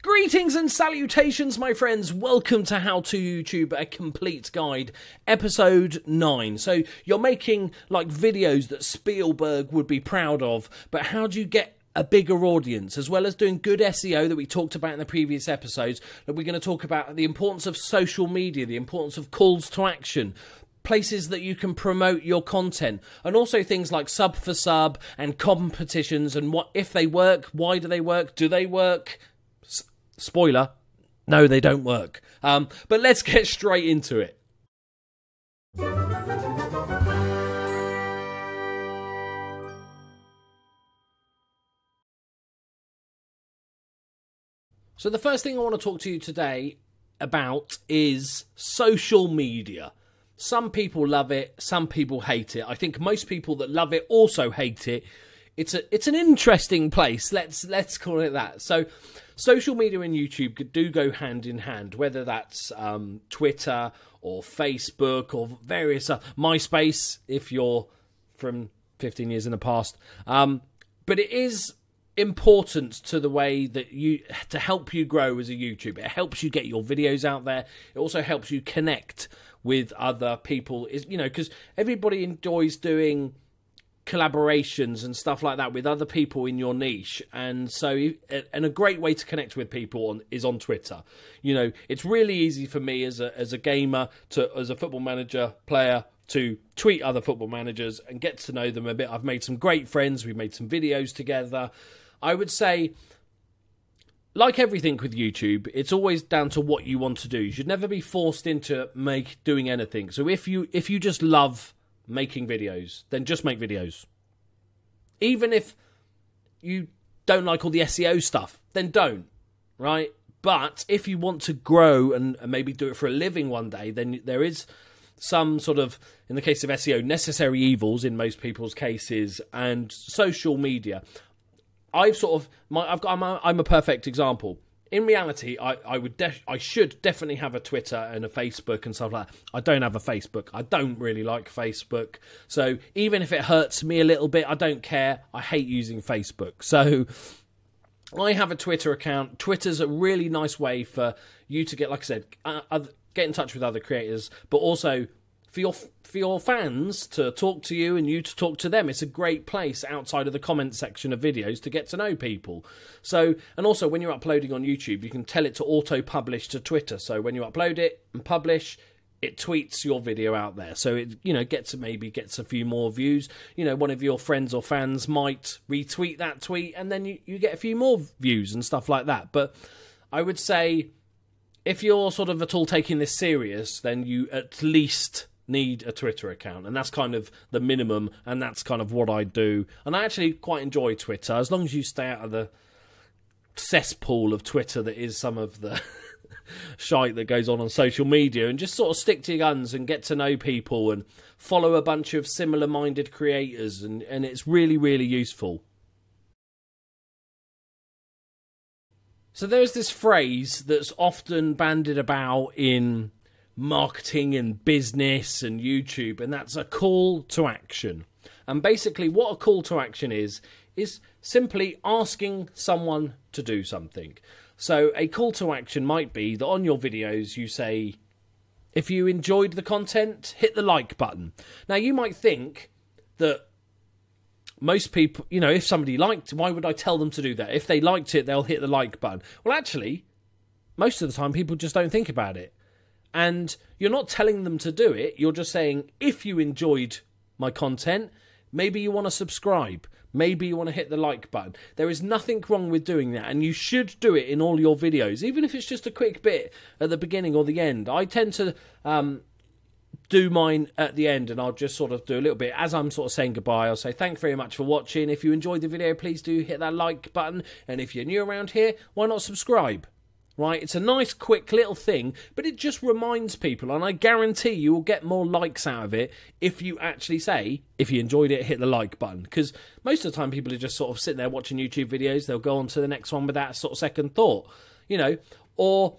Greetings and salutations, my friends. Welcome to How to YouTube, a complete guide, episode 9. So you're making like videos that Spielberg would be proud of, but how do you get a bigger audience, as well as doing good SEO that we talked about in the previous episodes? That we're going to talk about the importance of social media, the importance of calls to action, places that you can promote your content, and also things like sub for sub and competitions and what if they work, why do they work? Spoiler, no, they don't work. But let's get straight into it. So the first thing I want to talk to you today about is social media. Some people love it, some people hate it. I think most people that love it also hate it. It's an interesting place. Let's call it that. So social media and YouTube do go hand in hand, whether that's Twitter or Facebook or various MySpace if you're from 15 years in the past. But it is important to the way that to help you grow as a YouTuber. It helps you get your videos out there. It also helps you connect with other people. Because everybody enjoys doing collaborations and stuff like that with other people in your niche, and a great way to connect with people is on Twitter. It's really easy for me as a gamer, as a football manager player, to tweet other football managers and get to know them a bit. I've made some great friends, we've made some videos together. I would say, like everything with YouTube, it's always down to what you want to do. You should never be forced into doing anything. So if you just love making videos, then just make videos. Even if you don't like all the SEO stuff, then don't, right? But if you want to grow and maybe do it for a living one day, then there is some sort of, in the case of SEO, necessary evils in most people's cases, and social media. I'm a perfect example. In reality, I should definitely have a Twitter and a Facebook and stuff like that. I don't have a Facebook. I don't really like Facebook. So even if it hurts me a little bit, I don't care. I hate using Facebook. So I have a Twitter account. Twitter's a really nice way for you to get, like I said, get in touch with other creators, but also for your fans to talk to you and you to talk to them. It's a great place outside of the comment section of videos to get to know people. So, and also when you're uploading on YouTube, you can tell it to auto-publish to Twitter. So when you upload it and publish, it tweets your video out there. So it, gets a few more views. One of your friends or fans might retweet that tweet, and then you get a few more views and stuff like that. But I would say, if you're sort of at all taking this serious, then you at least need a Twitter account, and that's kind of the minimum, and that's kind of what I do. And I actually quite enjoy Twitter, as long as you stay out of the cesspool of Twitter that is some of the shite that goes on social media, and just sort of stick to your guns and get to know people and follow a bunch of similar-minded creators, and it's really, really useful. So there's this phrase that's often bandied about in marketing and business and YouTube, and that's a call to action. And basically what a call to action is simply asking someone to do something. So a call to action might be that on your videos you say, if you enjoyed the content, hit the like button. Now you might think that most people, if somebody liked, why would I tell them to do that? If they liked it, they'll hit the like button. Well, actually, most of the time people just don't think about it. And you're not telling them to do it. You're just saying, if you enjoyed my content, maybe you want to subscribe. Maybe you want to hit the like button. There is nothing wrong with doing that. And you should do it in all your videos, even if it's just a quick bit at the beginning or the end. I tend to do mine at the end, and I'll just sort of do a little bit. As I'm sort of saying goodbye, I'll say, thank you very much for watching. If you enjoyed the video, please do hit that like button. And if you're new around here, why not subscribe? Right, it's a nice, quick little thing, but it just reminds people, and I guarantee you will get more likes out of it if you actually say, if you enjoyed it, hit the like button. Because most of the time people are just sort of sitting there watching YouTube videos, they'll go on to the next one without sort of second thought, or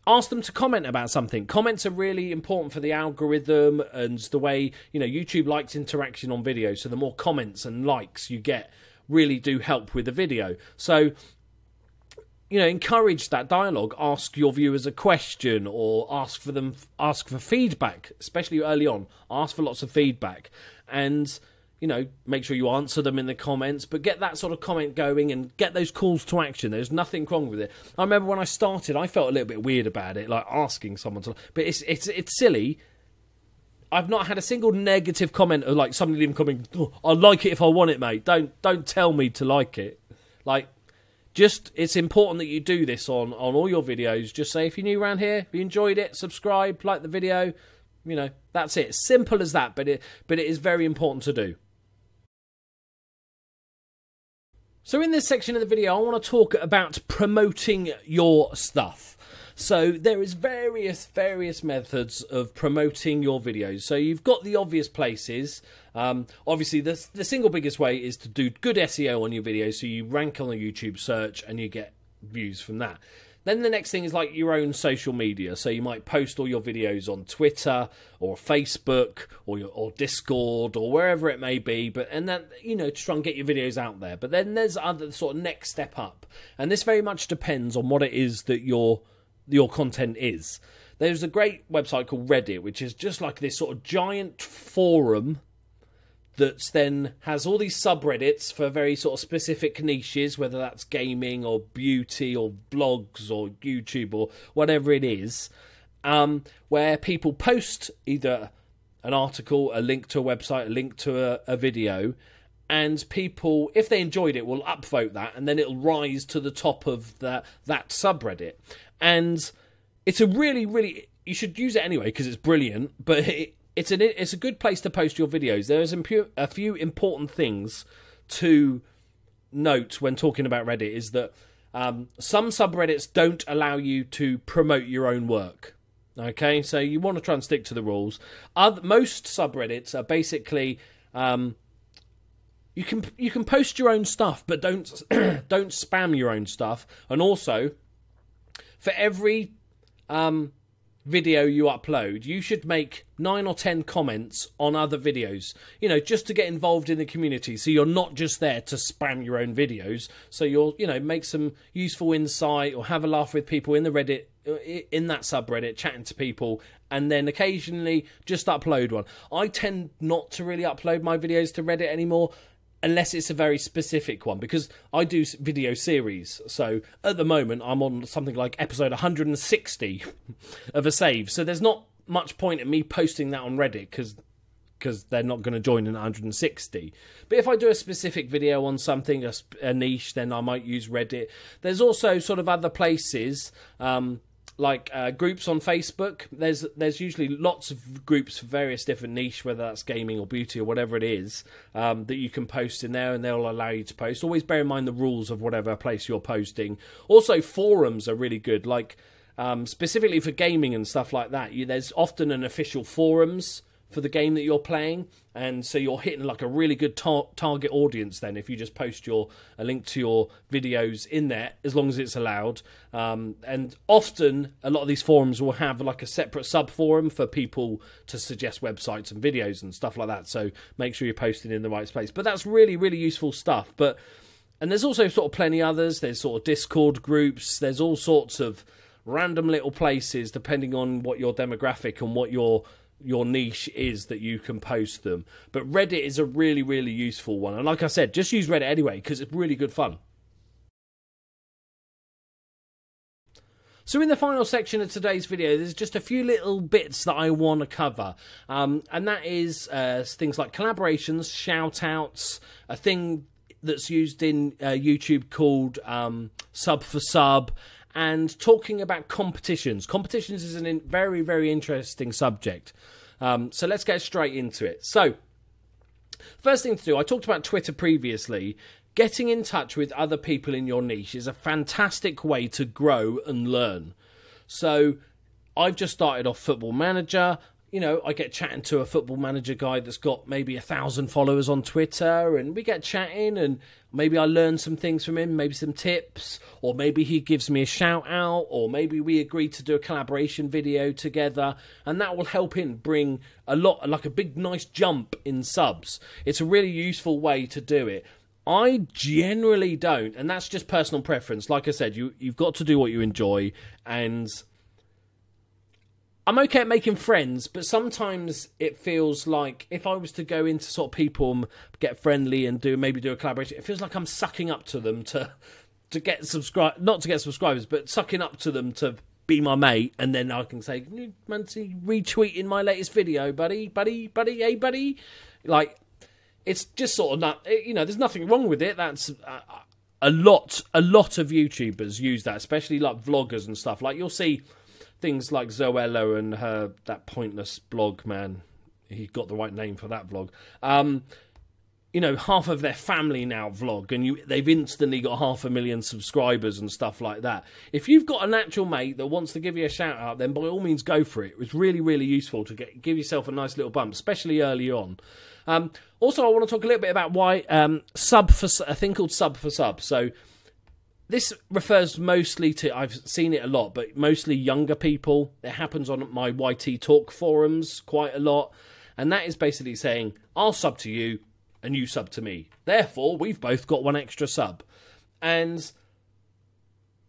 ask them to comment about something. Comments are really important for the algorithm and the way, YouTube likes interaction on videos, so the more comments and likes you get really do help with the video. So encourage that dialogue. Ask your viewers a question, or ask for feedback, especially early on. Ask for lots of feedback, and make sure you answer them in the comments, but get that sort of comment going and get those calls to action. There's nothing wrong with it. I remember when I started, I felt a little bit weird about it, like asking someone to, but it's silly. I've not had a single negative comment of like somebody leaving comment, "Oh, I like it if I want it, mate. Don't tell me to like it." Like, just, it's important that you do this on all your videos. Just say, if you're new around here, if you enjoyed it, subscribe, like the video. That's it. Simple as that, but it is very important to do. So in this section of the video, I want to talk about promoting your stuff. So there is various methods of promoting your videos. So you've got the obvious places. Obviously, the single biggest way is to do good SEO on your videos, so you rank on the YouTube search and you get views from that. Then the next thing is like your own social media. So you might post all your videos on Twitter or Facebook or Discord or wherever it may be. And then, to try and get your videos out there. But then there's other sort of next step up. And this very much depends on what it is that your content is. There's a great website called Reddit, which is just like this sort of giant forum that then has all these subreddits for very sort of specific niches, whether that's gaming or beauty or blogs or YouTube or whatever it is, where people post either an article, a link to a website, a link to a video, and people, if they enjoyed it, will upvote that, and then it'll rise to the top of that subreddit. And it's a really, you should use it anyway because it's brilliant, but it's a good place to post your videos. There's a few important things to note when talking about Reddit, is that some subreddits don't allow you to promote your own work. Okay, so you want to try and stick to the rules. Most subreddits are basically you can post your own stuff, but don't spam your own stuff. And also, for every video you upload, you should make 9 or 10 comments on other videos, just to get involved in the community. So you're not just there to spam your own videos. So you'll, make some useful insight or have a laugh with people in the Reddit, in that subreddit, chatting to people, and then occasionally just upload one. I tend not to really upload my videos to Reddit anymore, unless it's a very specific one, because I do video series. So at the moment, I'm on something like episode 160 of a save. So there's not much point in me posting that on Reddit, because they're not going to join in 160. But if I do a specific video on something, a niche, then I might use Reddit. There's also sort of other places, like groups on Facebook. There's usually lots of groups for various different niche, whether that's gaming or beauty or whatever it is, that you can post in there, and they'll allow you to post. Always bear in mind the rules of whatever place you're posting. Also, forums are really good, like specifically for gaming and stuff like that. There's often an official forums for the game that you're playing, and so you're hitting like a really good target audience then if you just post a link to your videos in there, as long as it's allowed. And often a lot of these forums will have like a separate sub forum for people to suggest websites and videos and stuff like that, so make sure you're posting in the right place. But that's really useful stuff. And there's also sort of plenty others. There's sort of Discord groups, there's all sorts of random little places depending on what your demographic and what your niche is that you can post them. But Reddit is a really useful one, and like I said, just use Reddit anyway because it's really good fun. So in the final section of today's video, there's just a few little bits that I want to cover, and that is things like collaborations, shout outs, a thing that's used in YouTube called sub for sub, and talking about competitions. Competitions is a very interesting subject. So let's get straight into it. So, first thing to do, I talked about Twitter previously. Getting in touch with other people in your niche is a fantastic way to grow and learn. So, I've just started off Football Manager. I get chatting to a Football Manager guy that's got maybe 1,000 followers on Twitter, and we get chatting, and maybe I learn some things from him, maybe some tips, or maybe he gives me a shout out, or maybe we agree to do a collaboration video together, and that will help him bring a big nice jump in subs. It's a really useful way to do it. I generally don't, and that's just personal preference. Like I said, you've got to do what you enjoy, and I'm okay at making friends, but sometimes it feels like if I was to go into sort of people and get friendly and maybe do a collaboration, it feels like I'm sucking up to them to get not to get subscribers, but sucking up to them to be my mate, and then I can say, "You fancy retweeting my latest video, buddy, hey, buddy?" Like, it's just sort of not, there's nothing wrong with it. That's a lot of YouTubers use that, especially like vloggers and stuff. Like, you'll see things like Zoella and that pointless blog, man. He got the right name for that vlog. Half of their family now vlog, and they've instantly got 500,000 subscribers and stuff like that. If you've got an actual mate that wants to give you a shout out, then by all means go for it. It was really, really useful to give yourself a nice little bump, especially early on. Also, I want to talk a little bit about why a thing called sub for sub. So this refers mostly to, I've seen it a lot, but mostly younger people. It happens on my YT Talk forums quite a lot. And that is basically saying, I'll sub to you and you sub to me. Therefore, we've both got one extra sub. And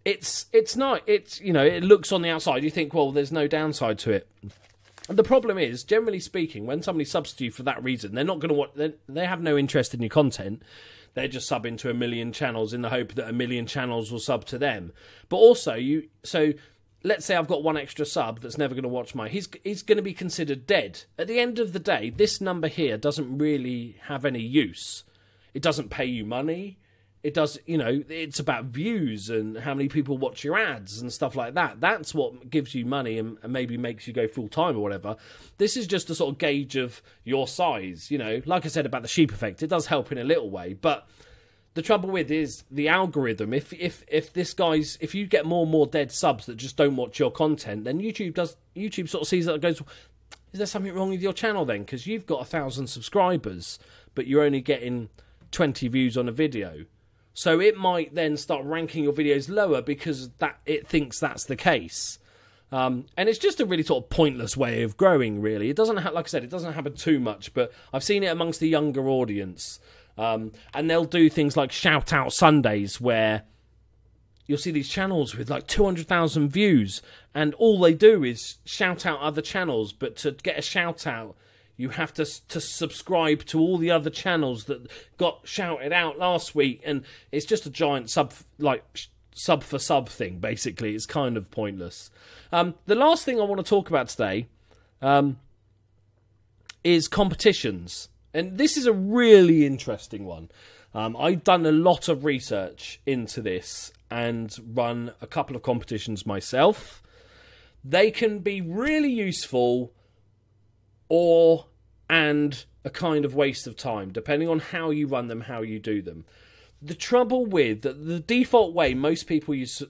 it's not, it looks on the outside, you think, well, there's no downside to it. And the problem is, generally speaking, when somebody subs to you for that reason, they're not going to watch, they have no interest in your content. They're just subbing to 1 million channels in the hope that 1 million channels will sub to them. But also, so let's say I've got one extra sub that's never going to watch he's going to be considered dead. At the end of the day, this number here doesn't really have any use. It doesn't pay you money. It does, it's about views and how many people watch your ads and stuff like that. That's what gives you money and maybe makes you go full time or whatever. This is just a sort of gauge of your size, Like I said about the sheep effect, it does help in a little way. But the trouble with is the algorithm. If you get more and more dead subs that just don't watch your content, then YouTube sort of sees that and goes, is there something wrong with your channel then? Because you've got 1,000 subscribers, but you're only getting 20 views on a video. So it might then start ranking your videos lower because it thinks that's the case. And it's just a really sort of pointless way of growing, really. It doesn't, like I said, it doesn't happen too much, but I've seen it amongst the younger audience. And they'll do things like shout out Sundays where you'll see these channels with like 200,000 views and all they do is shout out other channels. But to get a shout out, you have to subscribe to all the other channels that got shouted out last week. And it's just a giant sub for sub thing, basically. It's kind of pointless. The last thing I want to talk about today is competitions. And this is a really interesting one. I've done a lot of research into this and run a couple of competitions myself. They can be really useful and a kind of waste of time, depending on how you run them, how you do them. The trouble with the default way most people use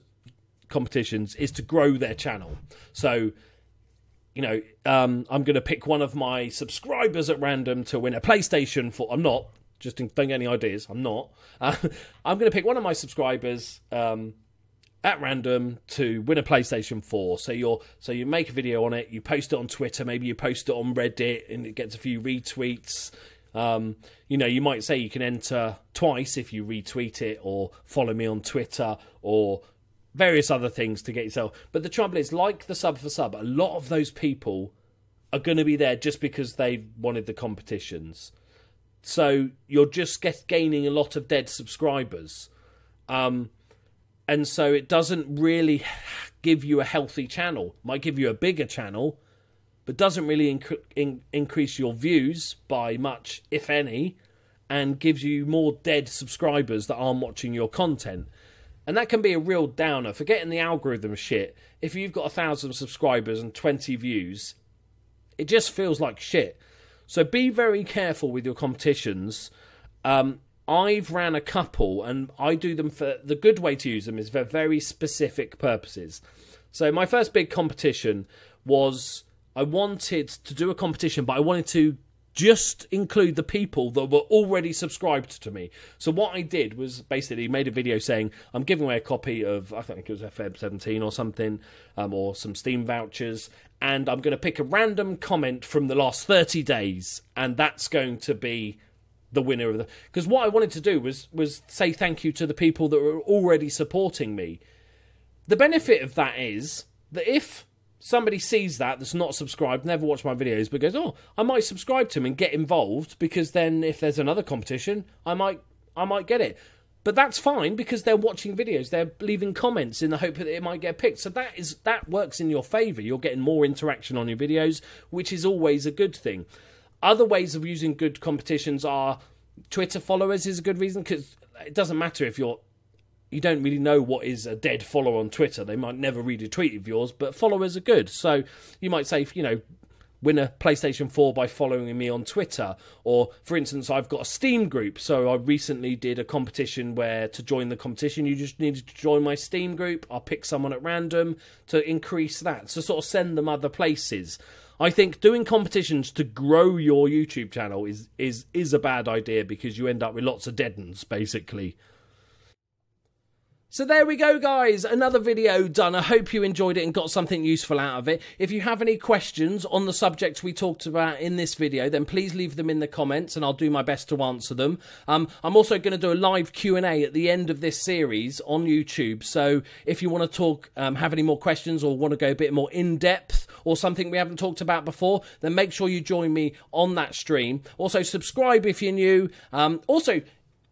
competitions is to grow their channel. So, I'm going to pick one of my subscribers at random to win a PlayStation 4. I'm not. Just don't get any ideas. I'm not. I'm going to pick one of my subscribers at random to win a PlayStation 4. So you make a video on it, you post it on Twitter, maybe you post it on Reddit, and it gets a few retweets. You might say you can enter twice if you retweet it, or follow me on Twitter, or various other things to get yourself. But the trouble is, like the sub for sub, a lot of those people are going to be there just because they wanted the competitions. So you're just gaining a lot of dead subscribers. And so it doesn't really give you a healthy channel. Might give you a bigger channel, but doesn't really increase your views by much, if any, and gives you more dead subscribers that aren't watching your content. And that can be a real downer. Forgetting the algorithm shit, if you've got 1,000 subscribers and 20 views, it just feels like shit. So be very careful with your competitions. I've ran a couple, and I do them for... The good way to use them is for very specific purposes. So my first big competition was... I wanted to do a competition, but I wanted to just include the people that were already subscribed to me. So what I did was basically made a video saying, I'm giving away a copy of, I think it was FF 17 or something, or some Steam vouchers, and I'm going to pick a random comment from the last 30 days, and that's going to be the winner of the... Because what I wanted to do was say thank you to the people that were already supporting me. The benefit of that is that if somebody sees that's not subscribed, never watched my videos, but goes, oh, I might subscribe to him and get involved, because then if there's another competition, I might get it. But that's fine, because they're watching videos, they're leaving comments in the hope that it might get picked. So that works in your favour. You're getting more interaction on your videos, which is always a good thing. Other ways of using good competitions are Twitter followers is a good reason, because it doesn't matter if you don't really know what is a dead follower on Twitter. They might never read a tweet of yours, but followers are good. So you might say, win a PlayStation 4 by following me on Twitter. Or, for instance, I've got a Steam group. So I recently did a competition where to join the competition, you just needed to join my Steam group. I'll pick someone at random to increase that. So sort of send them other places. I think doing competitions to grow your YouTube channel is a bad idea, because you end up with lots of dead uns, basically. So there we go, guys. Another video done. I hope you enjoyed it and got something useful out of it. If you have any questions on the subjects we talked about in this video, then please leave them in the comments and I'll do my best to answer them. I'm also going to do a live Q&A at the end of this series on YouTube. So if you want to talk, have any more questions, or want to go a bit more in-depth, or something we haven't talked about before, then make sure you join me on that stream. Also, subscribe if you're new. Also,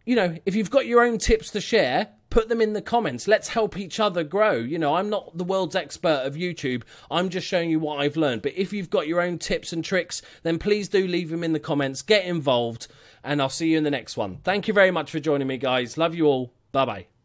if you've got your own tips to share, put them in the comments. Let's help each other grow. I'm not the world's expert of YouTube. I'm just showing you what I've learned. But if you've got your own tips and tricks, then please do leave them in the comments. Get involved, and I'll see you in the next one. Thank you very much for joining me, guys. Love you all. Bye-bye.